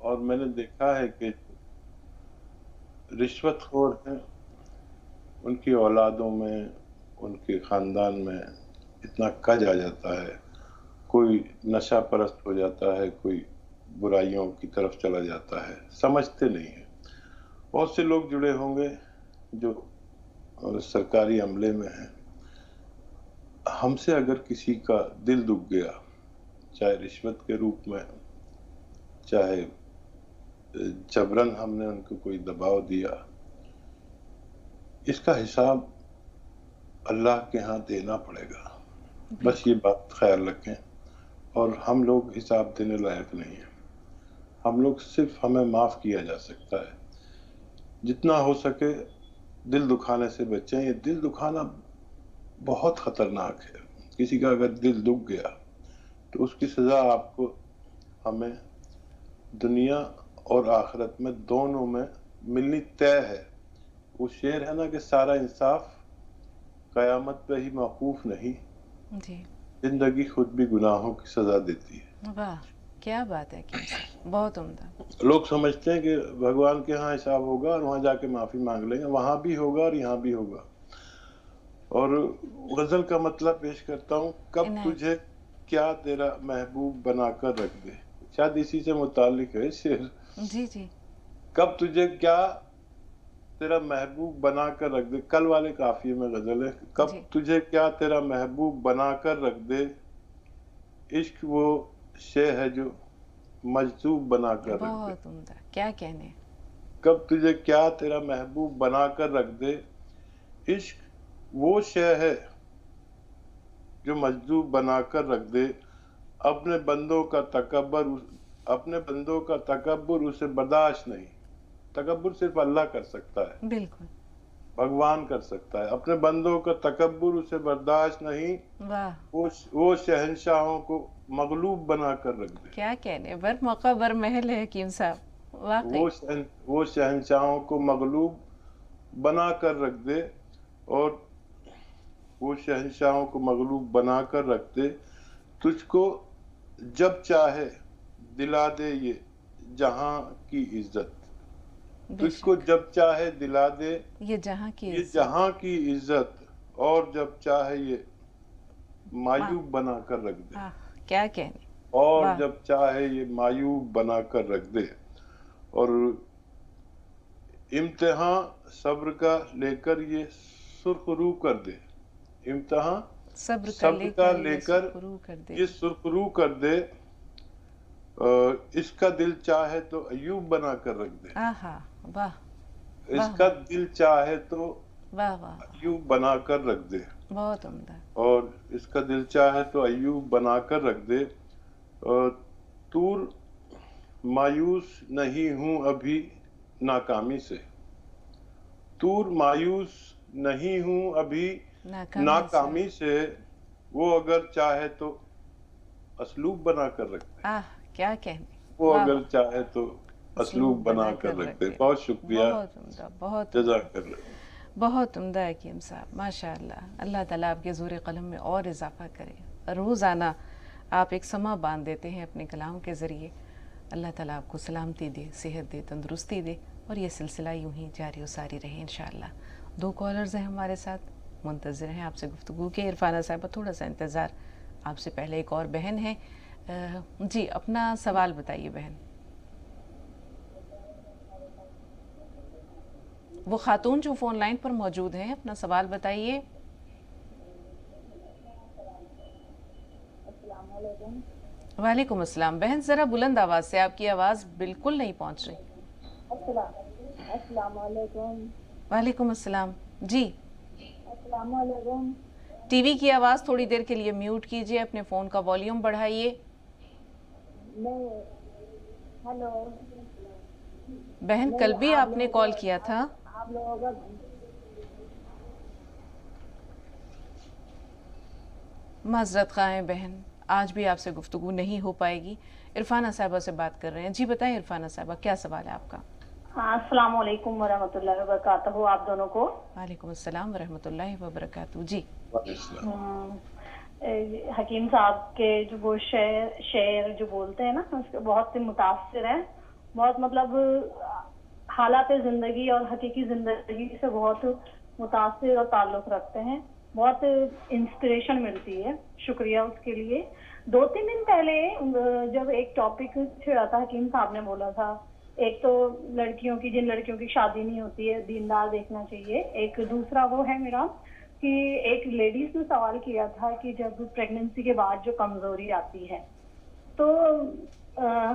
اور میں نے دیکھا ہے کہ رشوت خور ہیں ان کی اولادوں میں ان کے خاندان میں اتنا کج آ جاتا ہے، کوئی نشہ پرست ہو جاتا ہے، کوئی برائیوں کی طرف چلا جاتا ہے، سمجھتے نہیں ہیں۔ بہت سے لوگ جڑے ہوں گے جو سرکاری عملے میں ہیں، ہم سے اگر کسی کا دل دکھ گیا، چاہے رشوت کے روپ میں، چاہے جبرن ہم نے ان کو کوئی دباؤ دیا، اس کا حساب اللہ کے ہاں دینا پڑے گا، بس یہ بات خیال رکھیں۔ اور ہم لوگ حساب دینے لائق نہیں ہیں، ہم لوگ صرف ہمیں معاف کیا جا سکتا ہے۔ جتنا ہو سکے دل دکھانے سے بچیں، یہ دل دکھانا بہت خطرناک ہے۔ کسی کا اگر دل دکھ گیا تو اس کی سزا آپ کو ہمیں دنیا اور آخرت میں دونوں میں ملنی طے ہے۔ وہ شعر ہے نا کہ سارا انصاف قیامت پہ ہی موقوف نہیں، جی زندگی خود بھی گناہوں کی سزا دیتی ہے۔ واہ کیا بات ہے حکیم صاحب، بہت عمدہ۔ لوگ سمجھتے ہیں کہ بھگوان کے ہاں حساب ہوگا اور وہاں جا کے معافی مانگ لیں گے، وہاں بھی ہوگا اور یہاں بھی ہوگا۔ اور غزل کا مطلب پیش کرتا ہوں، کب عنایت تجھے کیا تیرا محبوب بنا کر رکھ دے، شاید اسی سے متعلق ہے شعر۔ جی جی کب تجھے کیا تیرا محبوب بنا کر رکھ دے، کل والے قافیے میں غزل ہے، کب جی تجھے کیا تیرا محبوب بنا کر رکھ دے، عشق وہ شے ہے جو مجذوب بنا کر رکھ دے۔ بہت عمدہ، کیا کہنے۔ کب تجھے کیا تیرا محبوب بنا کر رکھ دے، عشق وہ شے ہے جو مجذوب بنا کر رکھ دے، اپنے بندوں کا تکبر اسے برداشت نہیں۔ تکبر صرف اللہ کر سکتا ہے، بالکل بھگوان کر سکتا ہے۔ اپنے بندوں کا تکبر اسے برداشت نہیں، واہ وہ شہنشاہوں کو مغلوب بنا کر رکھ دے۔ کیا کہنے، بر موقع بر محل ہے حکیم صاحب، واقعی وہ شہنشاہوں کو مغلوب بنا کر رکھ دے، اور وہ شہنشاہوں کو مغلوب بنا کر رکھ دے، تجھ کو جب چاہے دلا دے یہ جہاں کی عزت، بے تجھ کو شک جب چاہے دلا دے یہ جہاں کی یہ عزت، جہاں کی عزت، اور جب چاہے یہ معیوب بنا کر رکھ دے، کیا کہنے، اور واہ جب چاہے یہ معیوب بنا کر رکھ دے۔ اور امتحان صبر کا لے کر یہ سرخ رو کر دے، امتحان صبر صبر کا لے یہ کر سرخرو کر دے، یہ سرخ رو کر دے، اس کا دل چاہے تو ایوب بنا کر رکھ دے، آہا واہ اس کا دل چاہے تو واہ واہ ایوب بنا کر رکھ دے، بہت عمدہ، اور اس کا دل چاہے تو ایوب بنا کر رکھ دے۔ طور مایوس نہیں ہوں ابھی ناکامی سے، طور مایوس نہیں ہوں ابھی ناکامی سے، وہ اگر چاہے تو اسلوب بنا کر رکھ دے، کیا کہنے، وہ واہ اگر واہ چاہے تو اسلوب بنا کر رکھ دے۔ بہت شکریہ، بہت عمدہ، بہت عمدہ، جزاک اللہ۔ بہت عمدہ حکیم صاحب، ماشاء اللہ، اللہ تعالیٰ آپ کے زور قلم میں اور اضافہ کرے۔ روزانہ آپ ایک سما باندھ دیتے ہیں اپنے کلام کے ذریعے، اللہ تعالیٰ آپ کو سلامتی دے، صحت دے، تندرستی دے، اور یہ سلسلہ یوں ہی جاری و ساری رہے انشاءاللہ۔ 2 کالرز ہیں ہمارے ساتھ، منتظر ہیں آپ سے گفتگو کے۔ عرفانہ صاحبہ تھوڑا سا انتظار، آپ سے پہلے ایک اور بہن ہے، جی اپنا سوال بتائیے بہن۔ وہ خاتون جو فون لائن پر موجود ہیں، اپنا سوال بتائیے۔ السلام علیکم۔ وعلیکم السلام بہن، ذرا بلند آواز سے، آپ کی آواز بالکل نہیں پہنچ رہی۔ السلام علیکم۔ وعلیکم السلام، جی السلام علیکم۔ ٹی وی کی آواز تھوڑی دیر کے لیے میوٹ کیجئے، اپنے فون کا والیوم بڑھائیے۔ ہیلو بہن کل بھی آپ نے کال کیا تھا، آپ لوگوں کا معذرت خواہ ہیں بہن، آج بھی آپ سے گفتگو نہیں ہو پائے گی۔ عرفانہ صاحبہ سے بات کر رہے ہیں، جی بتائیں عرفانہ صاحبہ کیا سوال ہے آپ کا؟ السلام علیکم ورحمۃ اللہ وبرکاتہ، آپ دونوں کو۔ وعلیکم السلام ورحمۃ اللہ وبرکاتہ، جی حکیم صاحب کے جو وہ شعر جو بولتے ہیں نا اس کے بہت متاثر ہیں, بہت مطلب حالات زندگی اور حقیقی زندگی سے بہت متاثر اور تعلق رکھتے ہیں, بہت انسپریشن ملتی ہے. شکریہ اس کے لیے. 2-3 دن پہلے جب ایک ٹاپک چھڑا تھا, حکیم صاحب نے بولا تھا ایک تو لڑکیوں کی, جن لڑکیوں کی شادی نہیں ہوتی ہے دیندار دیکھنا چاہیے, ایک دوسرا وہ ہے میرا کہ ایک لیڈیز نے سوال کیا تھا کہ جب پریگننسی کے بعد جو کمزوری آتی ہے تو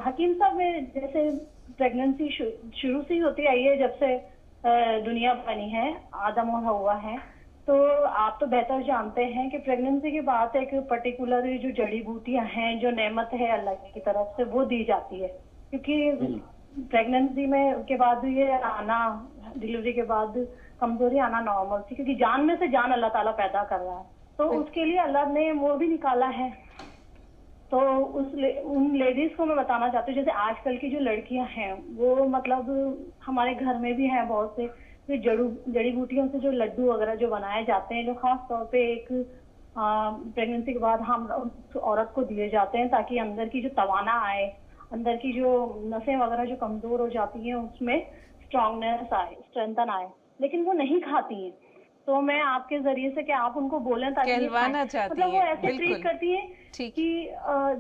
حکیم صاحب میں جیسے پریگننسی شروع سے ہی ہوتی آئی ہے جب سے دنیا بنی ہے, آدم اور حوا ہے, تو آپ تو بہتر جانتے ہیں کہ پریگننسی کے بعد ایک پرٹیکولر جو جڑی بوٹیاں ہیں جو نعمت ہے اللہ کی طرف سے وہ دی جاتی ہے, کیونکہ پریگننسی میں کے بعد یہ آنا, ڈلیوری کے بعد کمزوری آنا نارمل تھی, کیونکہ جان میں سے جان اللہ تعالیٰ پیدا کر رہا ہے, تو اس کے لیے اللہ نے وہ بھی نکالا ہے. تو ان لیڈیز کو میں بتانا چاہتی ہوں, جیسے آج کل کی جو لڑکیاں ہیں وہ مطلب ہمارے گھر میں بھی ہیں بہت سے جڑی بوٹیوں سے جو لڈو وغیرہ جو بنائے جاتے ہیں, جو خاص طور پہ ایک پریگننسی کے بعد ہم عورت کو دیے جاتے ہیں تاکہ اندر کی جو توانا آئے, اندر کی جو نسیں وغیرہ جو کمزور ہو جاتی ہیں اس میں اسٹرانگنیس آئے, اسٹرینتھن آئے, لیکن وہ نہیں کھاتی ہیں. تو میں آپ کے ذریعے سے کہ آپ ان کو بولیں تاکہ کہلوانا چاہتی مطلب وہ ہیں, ایسے ٹریٹ بالکل کرتی ہیں ٹھیک, کہ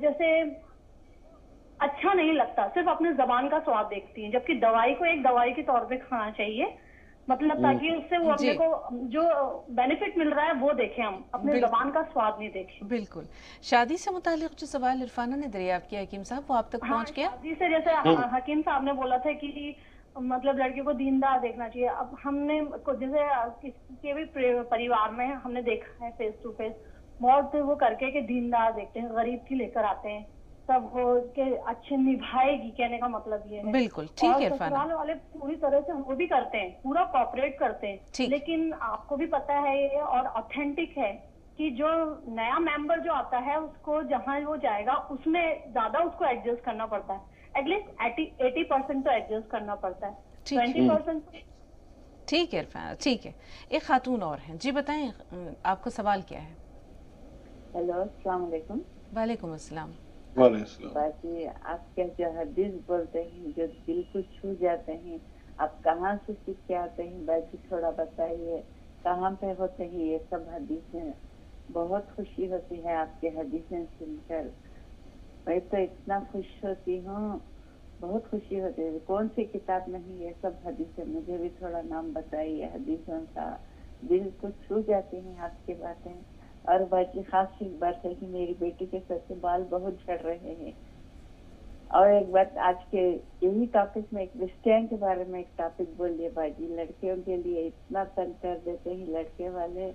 جیسے اچھا نہیں لگتا, صرف اپنے زبان کا سواد دیکھتی ہیں, جبکہ دوائی کو ایک دوائی کے طور پہ کھانا چاہیے, مطلب تاکہ اس سے وہ اپنے کو جو بینیفٹ مل رہا ہے وہ دیکھیں, ہم اپنے زبان کا سواد نہیں دیکھیں. بالکل. شادی سے متعلق جو سوال عرفانہ نے دریافت کیا حکیم صاحب, وہ آپ تک پہنچ گیا؟ شادی سے جیسے حکیم صاحب نے بولا تھا کہ مطلب لڑکیوں کو دیندار دیکھنا چاہیے. اب ہم نے جیسے کسی کے بھی پریوار میں ہم نے دیکھا ہے فیس ٹو فیس بہت وہ کر کے کہ دیندار دیکھتے ہیں, غریب کی لے کر آتے ہیں, سب وہ کہ اچھے نبھائے گی, کہنے کا مطلب یہ ہے. بالکل ٹھیک ہے عرفانہ, سسرال والے پوری طرح سے وہ بھی کرتے ہیں, پورا کوآپریٹ کرتے ہیں, لیکن آپ کو بھی پتا ہے یہ اور آتھینٹک ہے کہ جو نیا ممبر جو آتا ہے اس کو جہاں وہ جائے گا اس میں زیادہ اس کو ایڈجسٹ کرنا پڑتا ہے, ایٹ لیسٹ 80% تو ایڈجسٹ کرنا پڑتا ہے, 20%. ٹھیک ہے عرفانہ, ٹھیک ہے. ایک خاتون اور ہیں, جی بتائیں آپ کا سوال کیا ہے؟ ہیلو, السلام علیکم. وعلیکم السلام. وعلیکم السلام. باجی آپ کے جو حدیث بولتے ہیں جو دل کو چھو جاتے ہیں, آپ کہاں سے سیکھ کے آتے ہیں باجی, تھوڑا بتائیے کہاں پہ ہوتے ہیں یہ سب حدیثیں؟ بہت خوشی ہوتی ہے آپ کے حدیثیں سن کر, میں تو اتنا خوش ہوتی ہوں, بہت خوشی ہوتی ہے. کون سی کتاب میں ہے یہ سب حدیثیں؟ مجھے بھی تھوڑا نام بتائیے حدیثوں کا, دل کو چھو جاتی ہیں آپ کی باتیں. اور باقی خاص ایک بات ہے کہ میری بیٹی کے سر سے بال بہت جھڑ رہے ہیں. اور ایک بات, آج کے یہی ٹاپک میں ایک رشتوں کے بارے میں ایک ٹاپک بولیے باجی. لڑکیوں کے لیے اتنا تنگ کر دیتے ہیں لڑکے والے,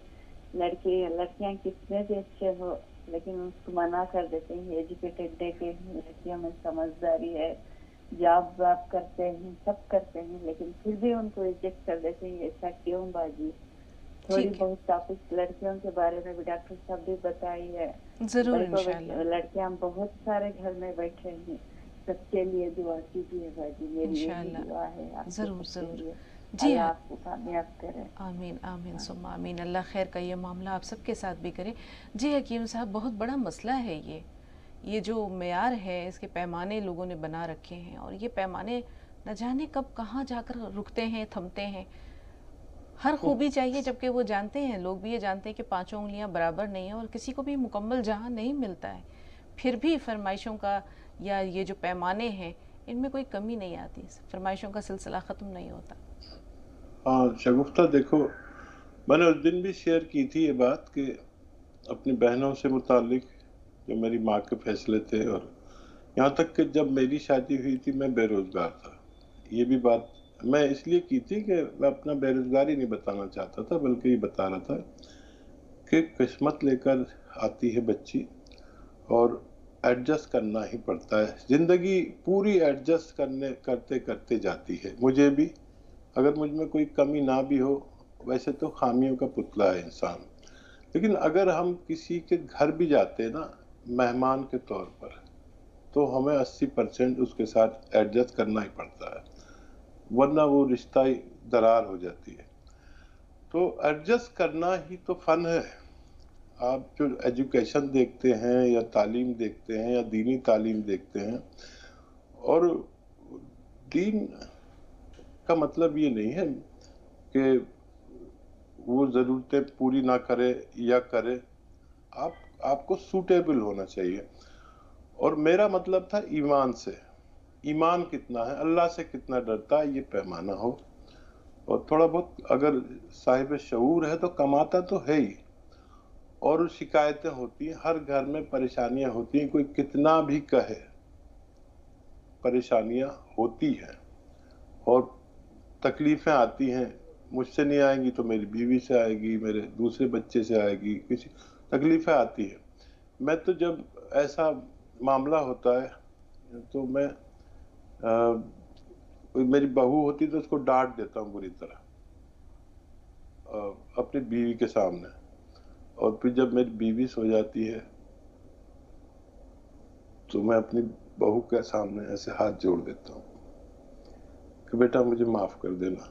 لڑکیاں کتنے بھی اچھے ہو لیکن اس کو منع کر دیتے ہیں. ایجوکیٹڈ دیکھے ہیں, لڑکیوں میں سمجھداری ہے, جاب واب کرتے ہیں, سب کرتے ہیں, لیکن پھر بھی ان کو ریجیکٹ کر دیتے ہیں. ایسا کیوں باجی؟ تھوڑی بہت ٹاپک لڑکیوں کے بارے میں بھی ڈاکٹر صاحب بھی بتائی ہے. ضرور انشاءاللہ. لڑکیاں بہت سارے گھر میں بیٹھے ہیں, سب کے لیے دعا کیجیے باجی, میری یہی دعا ہے. ضرور ضرور. جی, اللہ آپ کو کامیاب کرے. آمین آمین ثم آمین. اللہ خیر کا یہ معاملہ آپ سب کے ساتھ بھی کرے. جی حکیم صاحب, بہت بڑا مسئلہ ہے یہ جو معیار ہے, اس کے پیمانے لوگوں نے بنا رکھے ہیں, اور یہ پیمانے نہ جانے کب کہاں جا کر رکتے ہیں, تھمتے ہیں. ہر خوبی چاہیے, جبکہ وہ جانتے ہیں, لوگ بھی یہ جانتے ہیں کہ 5 انگلیاں برابر نہیں ہیں, اور کسی کو بھی مکمل جہاں نہیں ملتا ہے, پھر بھی فرمائشوں کا یا یہ جو پیمانے ہیں ان میں کوئی کمی نہیں آتی, فرمائشوں کا سلسلہ ختم نہیں ہوتا. ہاں شگفتہ, دیکھو میں نے اس دن بھی شیئر کی تھی یہ بات کہ اپنی بہنوں سے متعلق جو میری ماں کے فیصلے تھے, اور یہاں تک کہ جب میری شادی ہوئی تھی میں بے روزگار تھا. یہ بھی بات میں اس لیے کی تھی کہ میں اپنا بے روزگاری نہیں بتانا چاہتا تھا, بلکہ یہ بتا رہا تھا کہ قسمت لے کر آتی ہے بچی اور ایڈجسٹ کرنا ہی پڑتا ہے. زندگی پوری ایڈجسٹ کرتے جاتی ہے. مجھے بھی, اگر مجھ میں کوئی کمی نہ بھی ہو, ویسے تو خامیوں کا پتلا ہے انسان, لیکن اگر ہم کسی کے گھر بھی جاتے ہیں نا مہمان کے طور پر, تو ہمیں 80% اس کے ساتھ ایڈجسٹ کرنا ہی پڑتا ہے, ورنہ وہ رشتہ درار ہو جاتی ہے. تو ایڈجسٹ کرنا ہی تو فن ہے. آپ جو ایجوکیشن دیکھتے ہیں یا تعلیم دیکھتے ہیں یا دینی تعلیم دیکھتے ہیں، اور دین کا مطلب یہ نہیں ہے کہ وہ ضرورتیں پوری نہ کرے یا کرے، آپ کو سوٹیبل ہونا چاہیے. اور میرا مطلب تھا ایمان سے، ایمان کتنا ہے، اللہ سے کتنا ڈرتا ہے، یہ پیمانہ ہو. اور تھوڑا بہت اگر صاحب شعور ہے تو کماتا تو ہے ہی. اور شکایتیں ہوتی ہیں، ہر گھر میں پریشانیاں ہوتی ہیں، کوئی کتنا بھی کہے پریشانیاں ہوتی ہیں اور تکلیفیں آتی ہیں. مجھ سے نہیں آئیں گی تو میری بیوی سے آئے گی، میرے دوسرے بچے سے آئے گی، کسی تکلیفیں آتی ہیں. میں تو جب ایسا معاملہ ہوتا ہے تو میں میری بہو ہوتی تو اس کو ڈانٹ دیتا ہوں بری طرح اپنی بیوی کے سامنے. اور پھر جب میری بیوی سو جاتی ہے تو میں اپنی بہو کے سامنے ایسے ہاتھ جوڑ دیتا ہوں کہ بیٹا مجھے معاف کر دینا.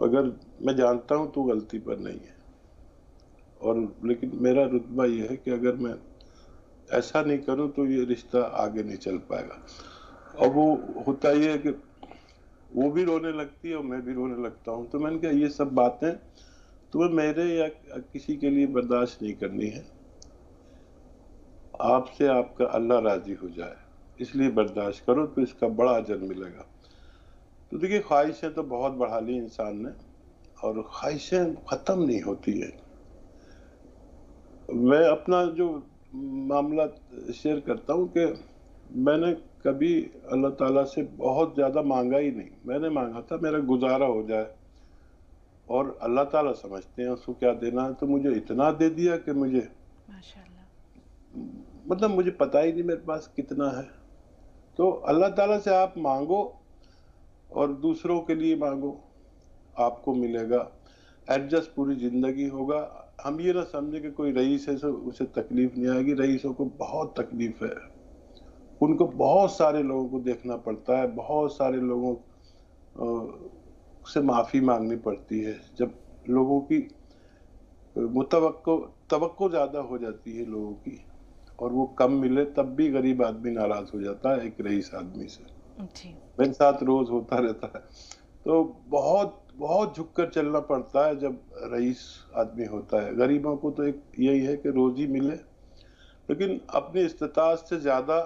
اگر میں جانتا ہوں تو غلطی پر نہیں ہے، اور لیکن میرا رتبہ یہ ہے کہ اگر میں ایسا نہیں کروں تو یہ رشتہ آگے نہیں چل پائے گا. اور وہ ہوتا یہ ہے کہ وہ بھی رونے لگتی ہے اور میں بھی رونے لگتا ہوں. تو میں نے کہا یہ سب باتیں تمہیں میرے یا کسی کے لیے برداشت نہیں کرنی ہے، آپ سے آپ کا اللہ راضی ہو جائے اس لیے برداشت کرو تو اس کا بڑا اجر ملے گا. تو دیکھیے خواہشیں تو بہت بڑھا لی انسان نے، اور خواہشیں ختم نہیں ہوتی ہیں. میں اپنا جو معاملہ شیئر کرتا ہوں کہ میں نے کبھی اللہ تعالیٰ سے بہت زیادہ مانگا ہی نہیں. میں نے مانگا تھا میرا گزارا ہو جائے، اور اللہ تعالیٰ سمجھتے ہیں اس کو کیا دینا ہے. تو مجھے اتنا دے دیا کہ مجھے مطلب مجھے پتا ہی نہیں میرے پاس کتنا ہے. تو اللہ تعالیٰ سے آپ مانگو اور دوسروں کے لیے مانگو، آپ کو ملے گا. ایڈجسٹ پوری زندگی ہوگا. ہم یہ نہ سمجھے کہ کوئی رئیس ہے تو اسے تکلیف نہیں آئے گی. رئیسوں کو بہت تکلیف ہے، ان کو بہت سارے لوگوں کو دیکھنا پڑتا ہے، بہت سارے لوگوں سے معافی مانگنی پڑتی ہے. جب لوگوں کی توقع زیادہ ہو جاتی ہے لوگوں کی اور وہ کم ملے، تب بھی غریب آدمی ناراض ہو جاتا ہے ایک رئیس آدمی سے. میرے ساتھ روز ہوتا رہتا ہے. تو بہت بہت جھک کر چلنا پڑتا ہے جب رئیس آدمی ہوتا ہے. غریبوں کو تو ایک یہی ہے کہ روزی ملے، لیکن اپنی استطاعت سے زیادہ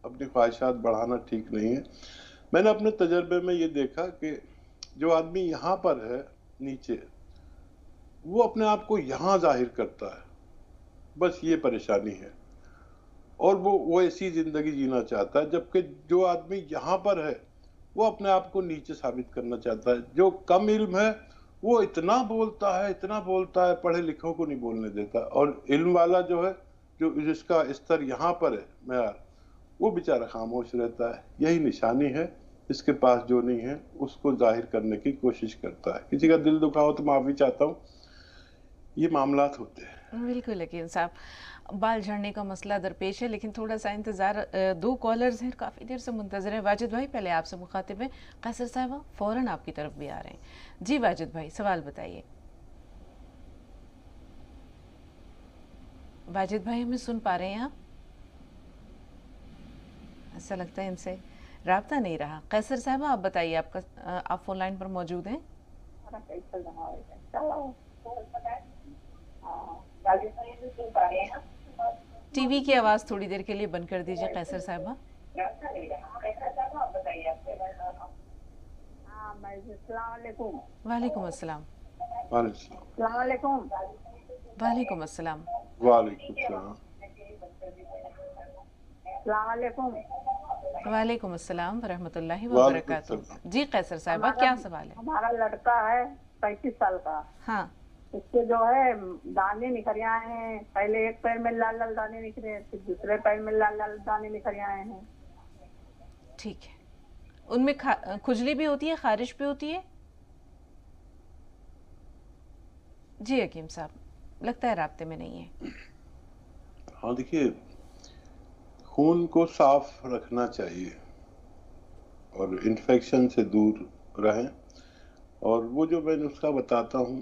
اپنی خواہشات بڑھانا ٹھیک نہیں ہے. میں نے اپنے تجربے میں یہ دیکھا کہ جو آدمی یہاں پر ہے نیچے، وہ اپنے آپ کو یہاں ظاہر کرتا ہے، بس یہ پریشانی ہے. اور وہ ایسی زندگی جینا چاہتا ہے، جبکہ جو آدمی یہاں پر ہے وہ اپنے آپ کو نیچے ثابت کرنا چاہتا ہے. جو کم علم ہے وہ اتنا بولتا ہے، پڑھے لکھوں کو نہیں بولنے دیتا. اور علم والا جو ہے، جس کا استر یہاں پر ہے معیار، وہ بیچارہ خاموش رہتا ہے. یہی نشانی ہے. اس کے پاس جو نہیں ہے اس کو ظاہر کرنے کی کوشش کرتا ہے. کسی کا دل دکھا ہو تو معافی چاہتا ہوں. یہ معاملات ہوتے ہیں. بالکل حکیم صاحب. بال جھڑنے کا مسئلہ درپیش ہے، لیکن تھوڑا سا انتظار. 2 کالرز ہیں، کافی دیر سے منتظر ہیں. واجد بھائی پہلے آپ سے مخاطب ہیں، قیصر صاحبہ فوراً آپ کی طرف بھی آ رہے ہیں. جی واجد بھائی سوال بتائیے. واجد بھائی ہمیں سن پا رہے ہیں آپ؟ ایسا لگتا ہے ان سے رابطہ نہیں رہا. قیصر صاحبہ آپ بتائیے، آپ فون لائن پر موجود ہیں. ٹی وی کی آواز تھوڑی دیر کے لیے بند کر دیجیے قیصر صاحبہ. السلام علیکم. وعلیکم السلام. السلام علیکم. وعلیکم السلام. وعلیکم السلام. السلام علیکم. وعلیکم السلام ورحمۃ اللہ وبرکاتہ. جی قیصر صاحبہ کیا سوال ہے؟ ہمارا لڑکا ہے 35 سال کا. ہاں. اس کے جو ہے دانے نکل آئے ہیں. پہلے ایک پیر میں لال لال دانے نکلے، پھر دوسرے پیر میں لال لال دانے نکل آئے ہیں. ٹھیک ہے. ان میں کھجلی بھی ہوتی ہے، خارش بھی ہوتی ہے؟ جی حکیم صاحب لگتا ہے رابطے میں نہیں ہے. ہاں دیکھیے، خون کو صاف رکھنا چاہیے اور انفیکشن سے دور رہیں. اور وہ جو میں نسخہ بتاتا ہوں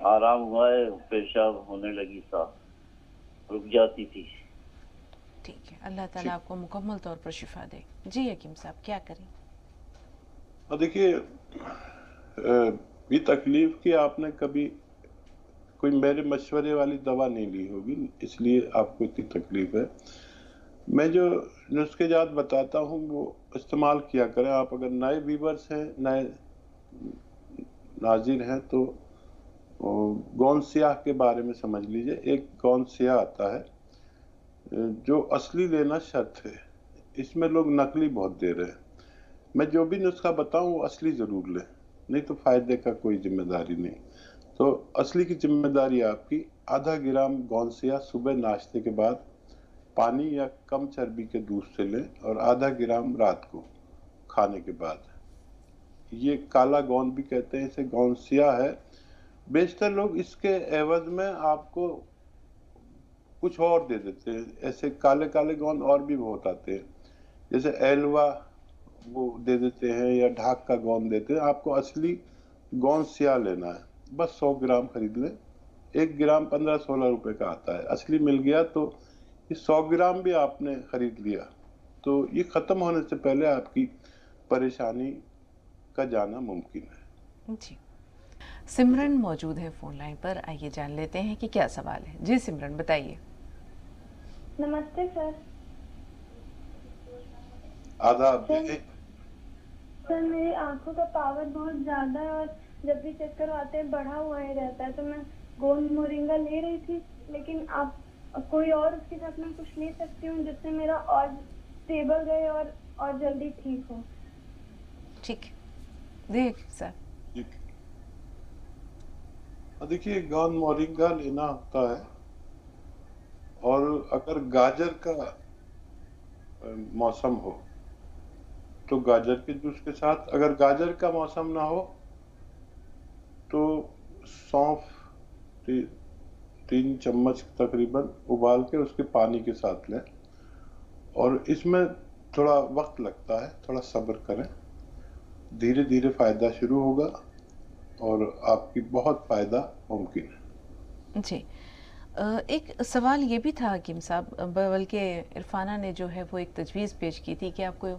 آرام ہوا ہے, پیشاب ہونے لگی, صاف رک جاتی تھی. ٹھیک ہے, اللہ تعالیٰ آپ کو مکمل طور پر شفا دے. جی حکیم صاحب کیا کریں؟ دیکھیے یہ تکلیف کہ آپ نے کبھی کوئی میرے مشورے والی دوا نہیں لی ہوگی, اس لیے آپ کو اتنی تکلیف ہے. میں جو نسخے جات بتاتا ہوں وہ استعمال کیا کریں. آپ اگر نئے ویورز ہیں, نئے ناظر ہیں, تو گون سیاہ کے بارے میں سمجھ لیجئے. ایک گون سیاہ آتا ہے جو اصلی لینا شرط ہے, اس میں لوگ نقلی بہت دے رہے ہیں. میں جو بھی نسخہ بتاؤں وہ اصلی ضرور لیں, نہیں تو فائدے کا کوئی ذمہ داری نہیں. تو اصلی کی ذمہ داری آپ کی, آدھا گرام گون سیاہ صبح ناشتے کے بعد پانی یا کم چربی کے دودھ سے لیں, اور آدھا گرام رات کو کھانے کے بعد. یہ کالا گون بھی کہتے ہیں اسے, گون سیاہ ہے. بیشتر لوگ اس کے عوض میں آپ کو کچھ اور دے دیتے ہیں. ایسے کالے کالے گون اور بھی بہت آتے ہیں, جیسے ایلوا وہ دے دیتے ہیں, یا ڈھاک کا گون دیتے ہیں. آپ کو اصلی گون سیاہ لینا ہے. بس 100 گرام خرید لیں. 1 گرام 15-16 روپے کا آتا ہے. اصلی مل گیا تو یہ 100 گرام بھی آپ نے خرید لیا, تو یہ ختم ہونے سے پہلے آپ کی پریشانی کا جانا ممکن ہے. جی, سمرن موجود ہے فون لائن پر, آئیے جان لیتے ہیں کہ کیا سوال ہے. جی سمرن بتائیے. نمستے سر. آداب. سر میری آنکھوں کا پاور بہت زیادہ ہے, اور جب بھی چکر آتے ہیں بڑھا ہوا ہی رہتا ہے. تو میں گوند مورنگا لے رہی تھی, لیکن آپ کوئی اور اس کے ساتھ میں کچھ لے سکتی ہوں جس سے میرا اور اسٹیبل رہے اور جلدی ٹھیک ہو. ٹھیک دیکھ سر. دیکھیے گون مورنگا لینا ہوتا ہے, اور اگر گاجر کا موسم ہو تو گاجر کے جوس کے ساتھ, اگر گاجر کا موسم نہ ہو تو سونف 3 چمچ تقریباً ابال کے اس کے پانی کے ساتھ لیں. اور اس میں تھوڑا وقت لگتا ہے, تھوڑا صبر کریں, دھیرے دھیرے فائدہ شروع ہوگا اور آپ کی بہت فائدہ ممکن ہے. جی, ایک سوال یہ بھی تھا حکیم صاحب, بلکہ عرفانہ نے جو ہے وہ ایک تجویز پیش کی تھی کہ آپ کو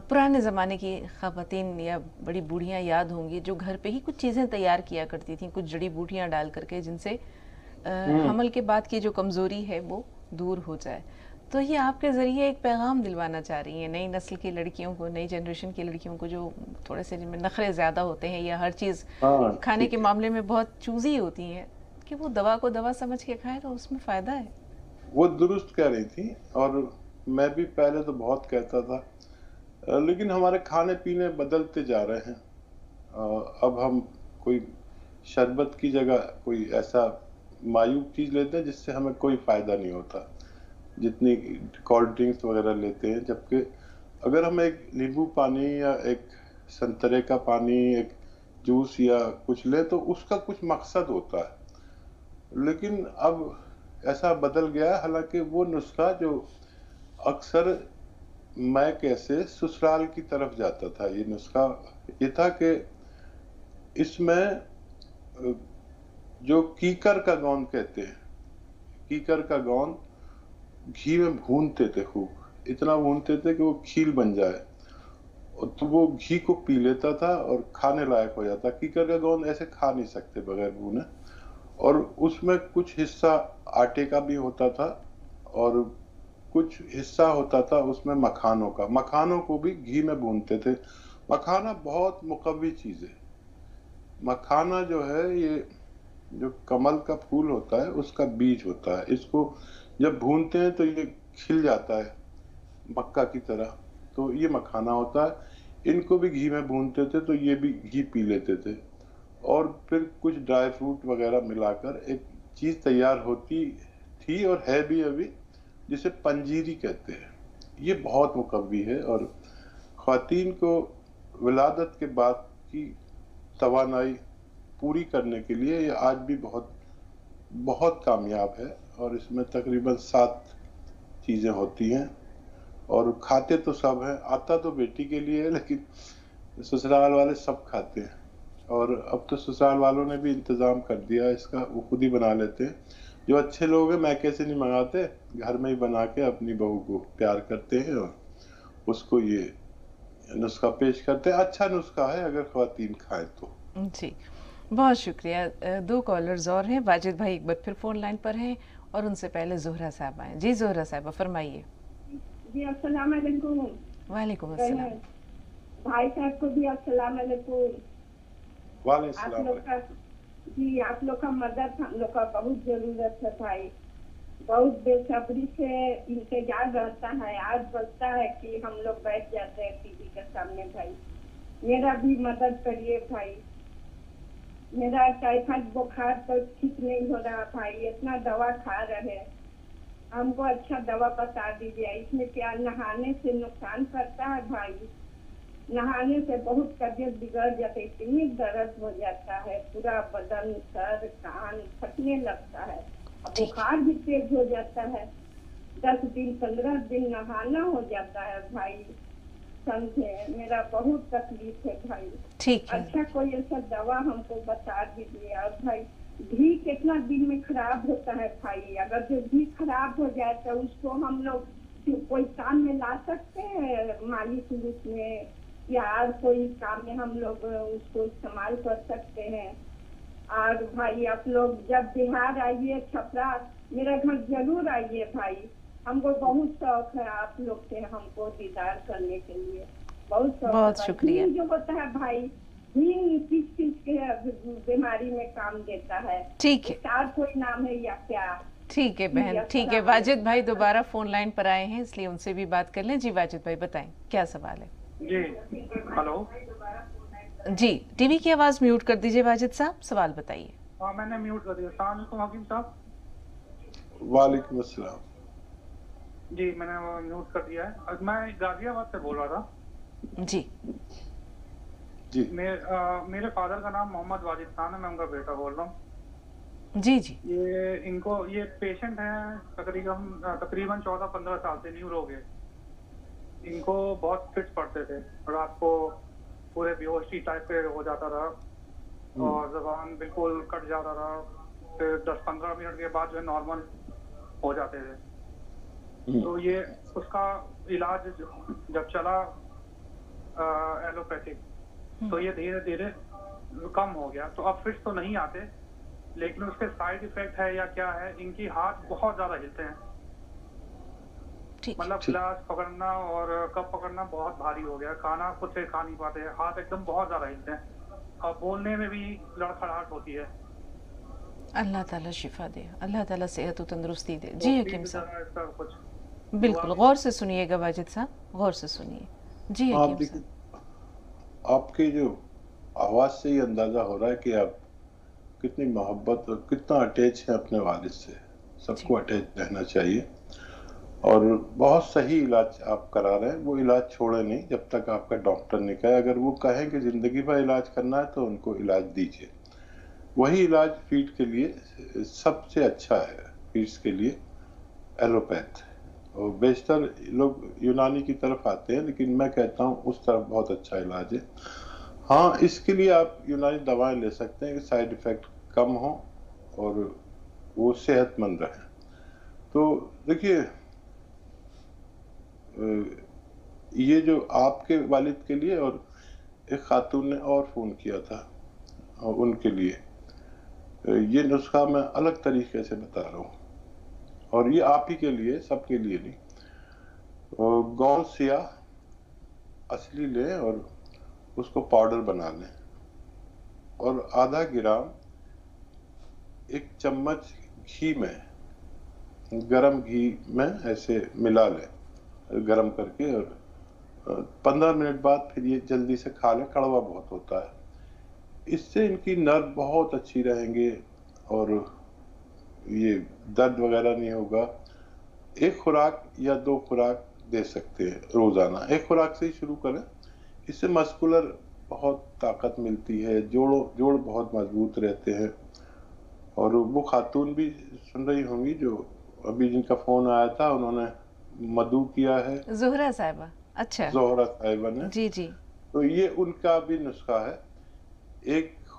پرانے زمانے کی خواتین یا بڑی بوڑھیاں یاد ہوں گی جو گھر پہ ہی کچھ چیزیں تیار کیا کرتی تھیں, کچھ جڑی بوٹیاں ڈال کر کے, جن سے حمل کے بعد کی جو کمزوری ہے وہ دور ہو جائے. تو یہ آپ کے ذریعے ایک پیغام دلوانا چاہ رہی ہیں نئی نسل کی لڑکیوں کو, نئی جنریشن کی لڑکیوں کو, جو تھوڑے سے جن میں نخرے زیادہ ہوتے ہیں یا ہر چیز کھانے کے معاملے میں بہت چوزی ہوتی ہیں, کہ وہ دوا کو دوا سمجھ کے کھائے تو اس میں فائدہ ہے. وہ درست کہہ رہی تھی, اور میں بھی پہلے تو بہت کہتا تھا, لیکن ہمارے کھانے پینے بدلتے جا رہے ہیں. اب ہم کوئی شربت کی جگہ کوئی ایسا مایوب چیز لیتے ہیں جس سے ہمیں کوئی فائدہ نہیں ہوتا, جتنی کولڈ ڈرنکس وغیرہ لیتے ہیں. جبکہ اگر ہم ایک نیمبو پانی یا ایک سنترے کا پانی, ایک جوس یا کچھ لیں تو اس کا کچھ مقصد ہوتا ہے. لیکن اب ایسا بدل گیا ہے, حالانکہ وہ نسخہ جو اکثر میں کیسے سسرال کی طرف جاتا تھا, یہ نسخہ یہ تھا کہ اس میں جو کیکر کا گون کہتے ہیں, کیکر کا گون گھی میں بھونتے تھے, خوب اتنا بھونتے تھے کہ وہ کھیل بن جائے, تو وہ گھی کو پی لیتا تھا اور کھانے لائق ہو جاتا. کیکر کا گون ایسے کھا نہیں سکتے بغیر بھونے, اور اس میں کچھ حصہ آٹے کا بھی ہوتا تھا اور کچھ حصہ ہوتا تھا اس میں مکھانوں کا. مکھانوں کو بھی گھی میں بھونتے تھے. مکھانا بہت مقوی چیز ہے. مکھانا جو ہے یہ جو کمل کا پھول ہوتا ہے اس کا بیج ہوتا ہے, اس کو جب بھونتے ہیں تو یہ کھل جاتا ہے مکہ کی طرح, تو یہ مکھانا ہوتا ہے. ان کو بھی گھی میں بھونتے تھے تو یہ بھی گھی پی لیتے تھے, اور پھر کچھ ڈرائی فروٹ وغیرہ ملا کر ایک چیز تیار ہوتی تھی اور ہے بھی ابھی, جسے پنجیری کہتے ہیں. یہ بہت مقوی ہے, اور خواتین کو ولادت کے بعد کی توانائی پوری کرنے کے لیے یہ آج بھی بہت بہت کامیاب ہے. اور اس میں تقریباً 7 چیزیں ہوتی ہیں, اور کھاتے تو سب ہیں. آتا تو بیٹی کے لیے ہے لیکن سسرال والے سب کھاتے ہیں, اور اب تو سسرال والوں نے بھی انتظام کر دیا اس کا، وہ خود ہی بنا لیتے ہیں. جو اچھے لوگ ہیں میکے سے نہیں منگاتے، گھر میں ہی بنا کے اپنی بہو کو پیار کرتے ہیں اور اس کو یہ نسخہ پیش کرتے ہیں. اچھا نسخہ ہے اگر خواتین کھائیں تو. جی بہت شکریہ. 2 کالرز اور ہیں. واجد بھائی ایک بار پھر فون لائن پر ہیں اور ان سے پہلے زہرہ صاحبہ ہیں. جی زہرہ صاحبہ فرمائیے. جی السلام علیکم. وعلیکم السلام. بھائی صاحب کو بھی السلام علیکم. وعلیکم آپ السلام. لوگ کا جی آپ لوگ کا مدد ہم لوگ کا بہت ضرورت ہے بھائی. بہت بے صبری سے انتظار رہتا ہے. آج بچتا ہے کہ ہم لوگ بیٹھ جاتے ہیں ٹی وی کے سامنے. بھائی میرا بھی مدد کریے بھائی. میرا ٹائیفائڈ بخار تو ٹھیک نہیں ہو رہا بھائی. اتنا دوا کھا رہے. ہم کو اچھا دوا بتا دیجیے. اس میں کیا نہانے سے نقصان کرتا ہے بھائی؟ نہانے سے بہت طبیعت بگڑ جاتی ہے. اتنی درد ہو جاتا ہے پورا بدن سر کان پھٹنے لگتا ہے. بخار بھی تیز ہو جاتا ہے. 10 دن 15 دن نہانا ہو جاتا ہے بھائی. سمجھے میرا بہت تکلیف ہے بھائی. ٹھیک ہے. اچھا کوئی ایسا دوا ہم کو بتا دیجیے. اور بھائی گھی کتنا دن میں خراب ہوتا ہے بھائی؟ اگر جو گھی خراب ہو جائے تو اس کو ہم لوگ کوئی کام میں لا سکتے ہیں؟ مالش وولش میں یا اور کوئی کام میں ہم لوگ اس کو استعمال کر سکتے ہیں؟ اور بھائی آپ لوگ جب بہار آئیے چھپرا میرا گھر ضرور آئیے بھائی. ہم کو بہت شوق ہے آپ لوگ سے ہم کو دیدار کرنے کے لیے. بہت شوق ہے. بہت شکریہ. جو ہوتا ہے بھائی کس کے بیماری میں کام دیتا ہے؟ ٹھیک ہے. اور کوئی نام ہے یا کیا؟ ٹھیک ہے بہن ٹھیک ہے. واجد بھائی دوبارہ فون لائن پر آئے ہیں اس لیے ان سے بھی بات کر لیں. جی واجد بھائی بتائیں کیا سوال ہے. جی ہلو. جی ٹی وی کی آواز میوٹ کر دیجیے واجد صاحب. سوال بتائیے. ہاں میں نے میوٹ کر دیا. السلام علیکم حکیم صاحب. وعلیکم السلام. جی میں نے میوٹ کر دیا ہے. میں غازی آباد سے بول رہا تھا. جی جی میرے فادر کا نام محمد واجد خان ہے. میں ان کا بیٹا بول رہا ہوں. جی جی یہ پیشنٹ ہیں تقریباً 14-15 سال سے نیو لوگ ہیں. ان کو بہت فٹس پڑتے تھے. رات کو پورے بیہوشی ٹائپ پہ ہو جاتا تھا اور زبان بالکل کٹ جاتا تھا. پھر 10-15 منٹ کے بعد جو ہے نارمل ہو جاتے تھے. تو یہ اس کا علاج جب چلا ایلوپیتھک تو یہ دھیرے دھیرے کم ہو گیا. تو اب فٹس تو نہیں آتے لیکن اس کے سائیڈ ایفیکٹ ہے یا کیا ہے؟ ان کی ہاتھ بہت زیادہ ہلتے ہیں. مطلب گلاس پکڑنا اور کپ پکڑنا بہت بھاری ہو گیا. کھانا خود سے کھا نہیں پاتے. ہاتھ ایک دم بہت زیادہ ہلتے ہیں اور بولنے میں بھی لڑکھڑاہٹ ہوتی ہے. اللہ تعالیٰ شفا دے. اللہ تعالیٰ صحت و تندرستی دے. جی حکیم صاحب بالکل غور سے سنیے گا. واجد صاحب غور سے سنیے. جی حکیم صاحب آپ کی جو آواز سے ہی اندازہ ہو رہا ہے کہ آپ کتنی محبت اور کتنا اٹیچ ہے اپنے والد سے. سب کو اٹیچ رہنا چاہیے اور بہت صحیح علاج آپ کرا رہے ہیں. وہ علاج چھوڑے نہیں جب تک آپ کا ڈاکٹر نے کہا. اگر وہ کہیں کہ زندگی بھر علاج کرنا ہے تو ان کو علاج دیجیے. وہی علاج فیٹ کے لیے سب سے اچھا ہے. فیٹس کے لیے ایلوپیتھ. اور بیشتر لوگ یونانی کی طرف آتے ہیں لیکن میں کہتا ہوں اس طرف بہت اچھا علاج ہے. ہاں اس کے لیے آپ یونانی دوائیں لے سکتے ہیں کہ سائیڈ ایفیکٹ کم ہوں اور وہ صحت مند رہیں. تو دیکھیے یہ جو آپ کے والد کے لیے اور ایک خاتون نے اور فون کیا تھا اور ان کے لیے یہ نسخہ میں الگ طریقے سے بتا رہا ہوں اور یہ آپ ہی کے لیے سب کے لیے نہیں. گون سیاہ اصلی لیں اور اس کو پاؤڈر بنا لیں اور آدھا گرام 1 چمچ گھی میں گرم گھی میں ایسے ملا لیں گرم کر کے اور 15 منٹ بعد پھر یہ جلدی سے کھا لیں. کڑوا بہت ہوتا ہے. اس سے ان کی نرو بہت اچھی رہیں گے اور یہ درد وغیرہ نہیں ہوگا. 1 خوراک یا 2 خوراک دے سکتے ہیں روزانہ. 1 خوراک سے ہی شروع کریں. اس سے مسکولر بہت طاقت ملتی ہے. جوڑ بہت مضبوط رہتے ہیں. اور وہ خاتون بھی سن رہی ہوں گی جو ابھی جن کا فون آیا تھا انہوں نے مدعو کیا ہے. زہرہ صاحبہ. اچھا زہرہ صاحبہ نے. جی جی تو یہ ان کا بھی نسخہ ہے. 1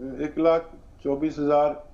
1,24,000